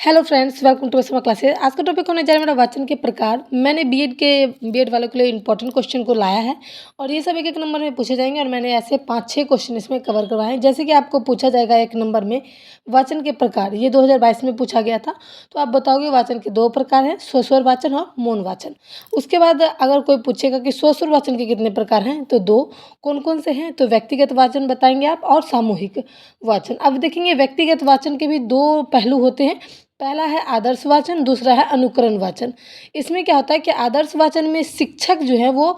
Hello friends, welcome to summer classes. आज का topic होने जा रहा है मेरा वाचन के प्रकार। मैंने बीएड वालों के लिए इंपॉर्टेंट क्वेश्चन को लाया है और ये सब एक एक नंबर में पूछे जाएंगे और मैंने ऐसे 5-6 क्वेश्चन इसमें कवर करवाए हैं। जैसे कि आपको पूछा जाएगा एक नंबर में वाचन के प्रकार, ये 2022 में पूछा गया था। तो आप बताओगे वाचन के 2 प्रकार हैं, स्वस्वर वाचन और मौन वाचन। उसके बाद अगर कोई पूछेगा कि स्वस्वर वाचन के कितने प्रकार हैं, तो 2 कौन कौन से हैं, तो व्यक्तिगत वाचन बताएंगे आप और सामूहिक वाचन। अब देखेंगे व्यक्तिगत वाचन के भी 2 पहलू होते हैं। पहला है आदर्श वाचन, दूसरा है अनुकरण वाचन। इसमें क्या होता है कि आदर्श वाचन में शिक्षक जो है वो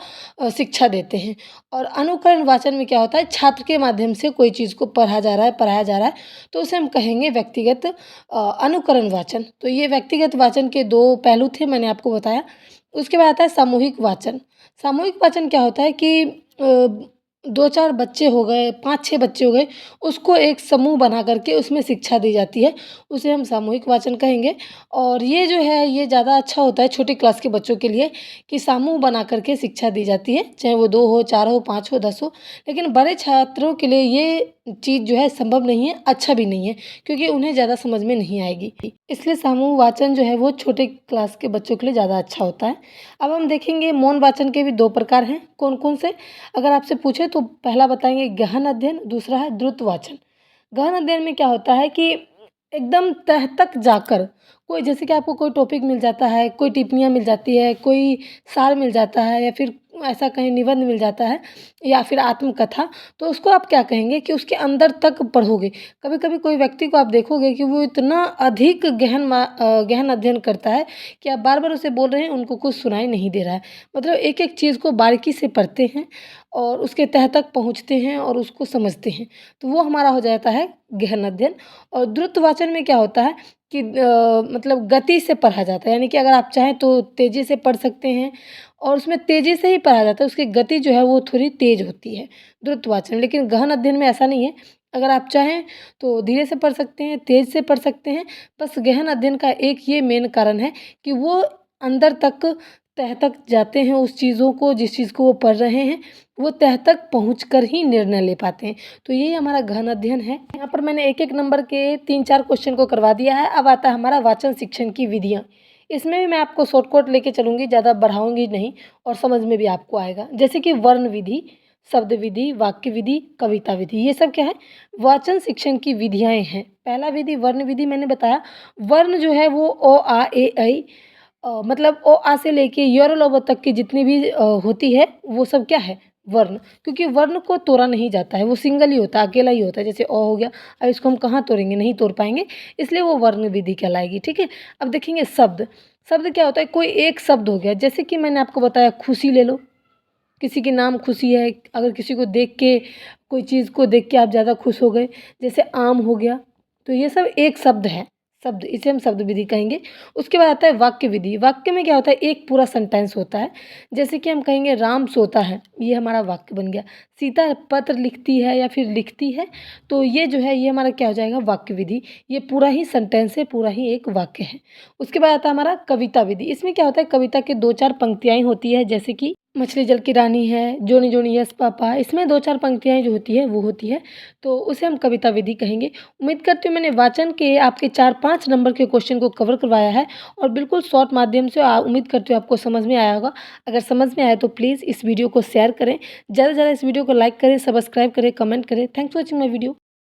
शिक्षा देते हैं और अनुकरण वाचन में क्या होता है, छात्र के माध्यम से कोई चीज़ को पढ़ाया जा रहा है तो उसे हम कहेंगे व्यक्तिगत अनुकरण वाचन। तो ये व्यक्तिगत वाचन के 2 पहलू थे, मैंने आपको बताया। उसके बाद आता है सामूहिक वाचन। सामूहिक वाचन क्या होता है कि 2-4 बच्चे हो गए, 5-6 बच्चे हो गए, उसको एक समूह बना करके उसमें शिक्षा दी जाती है, उसे हम सामूहिक वाचन कहेंगे। और ये जो है ये ज़्यादा अच्छा होता है छोटी क्लास के बच्चों के लिए कि समूह बना करके शिक्षा दी जाती है, चाहे वो 2 हो, 4 हो, 5 हो, 10 हो। लेकिन बड़े छात्रों के लिए ये चीज़ जो है संभव नहीं है, अच्छा भी नहीं है, क्योंकि उन्हें ज़्यादा समझ में नहीं आएगी। इसलिए समूह वाचन जो है वो छोटे क्लास के बच्चों के लिए ज़्यादा अच्छा होता है। अब हम देखेंगे मौन वाचन के भी 2 प्रकार हैं, कौन कौन से। अगर आपसे पूछे तो पहला बताएंगे गहन अध्ययन, दूसरा है द्रुत वाचन। गहन अध्ययन में क्या होता है कि एकदम तह तक जाकर कोई, जैसे कि आपको कोई टॉपिक मिल जाता है, कोई टिप्पणियाँ मिल जाती है, कोई सार मिल जाता है या फिर ऐसा कहीं निबंध मिल जाता है या फिर आत्मकथा, तो उसको आप क्या कहेंगे कि उसके अंदर तक पढ़ोगे। कभी-कभी कोई व्यक्ति को आप देखोगे कि वो इतना अधिक गहन अध्ययन करता है कि आप बार-बार उसे बोल रहे हैं, उनको कुछ सुनाई नहीं दे रहा है। मतलब एक-एक चीज़ को बारीकी से पढ़ते हैं और उसके तह तक पहुँचते हैं और उसको समझते हैं। तो वो हमारा हो जाता है गहन अध्ययन। और द्रुत वाचन में क्या होता है कि मतलब गति से पढ़ा जाता है, यानी कि अगर आप चाहें तो तेज़ी से पढ़ सकते हैं और उसमें तेज़ी से ही पढ़ा जाता है, उसकी गति जो है वो थोड़ी तेज़ होती है द्रुत वाचन। लेकिन गहन अध्ययन में ऐसा नहीं है, अगर आप चाहें तो धीरे से पढ़ सकते हैं, तेज़ से पढ़ सकते हैं। बस गहन अध्ययन का एक ये मेन कारण है कि वो अंदर तक, तह तक जाते हैं उस चीज़ों को, जिस चीज़ को वो पढ़ रहे हैं, वो तह तक पहुँचकर ही निर्णय ले पाते हैं। तो यही हमारा गहन अध्ययन है। यहाँ पर मैंने एक एक नंबर के 3-4 क्वेश्चन को करवा दिया है। अब आता है हमारा वाचन शिक्षण की विधियाँ। इसमें भी मैं आपको शॉर्टकट लेके चलूँगी, ज़्यादा बढ़ाऊँगी नहीं और समझ में भी आपको आएगा। जैसे कि वर्ण विधि, शब्द विधि, वाक्य विधि, कविता विधि, ये सब क्या है, वाचन शिक्षण की विधियाँ हैं। पहला विधि वर्ण विधि मैंने बताया। वर्ण जो है वो अ, आ, ए, ऐ, मतलब ओ आ से लेके य तक की जितनी भी होती है वो सब क्या है, वर्ण। क्योंकि वर्ण को तोड़ा नहीं जाता है, वो सिंगल ही होता है, अकेला ही होता है। जैसे हो गया, अब इसको हम कहाँ तोड़ेंगे, नहीं तोड़ पाएंगे, इसलिए वो वर्ण विधि कहलाएगी। ठीक है। अब देखेंगे शब्द। शब्द क्या होता है, कोई एक शब्द हो गया, जैसे कि मैंने आपको बताया खुशी ले लो, किसी के नाम खुशी है, अगर किसी को देख के, कोई चीज़ को देख के आप ज़्यादा खुश हो गए, जैसे आम हो गया, तो ये सब एक शब्द है, शब्द, इसे हम शब्द विधि कहेंगे। उसके बाद आता है वाक्य विधि। वाक्य में क्या होता है, एक पूरा सेंटेंस होता है। जैसे कि हम कहेंगे राम सोता है, ये हमारा वाक्य बन गया। सीता पत्र लिखती है या फिर लिखती है, तो ये जो है ये हमारा क्या हो जाएगा, वाक्य विधि। ये पूरा ही सेंटेंस है, पूरा ही एक वाक्य है। उसके बाद आता है हमारा कविता विधि। इसमें क्या होता है, कविता के 2-4 पंक्तियाँ ही होती है, जैसे कि मछली जल की रानी है, जोनी जोनी यस पापा, इसमें 2-4 पंक्तियाँ जो होती है वो होती है, तो उसे हम कविता विधि कहेंगे। उम्मीद करती हूँ मैंने वाचन के आपके 4-5 नंबर के क्वेश्चन को कवर करवाया है और बिल्कुल शॉर्ट माध्यम से। उम्मीद करती हूँ आपको समझ में आया होगा। अगर समझ में आया तो प्लीज़ इस वीडियो को शेयर करें, ज़्यादा से ज़्यादा इस वीडियो को लाइक करें, सब्सक्राइब करें, कमेंट करें। Thanks for watching my video.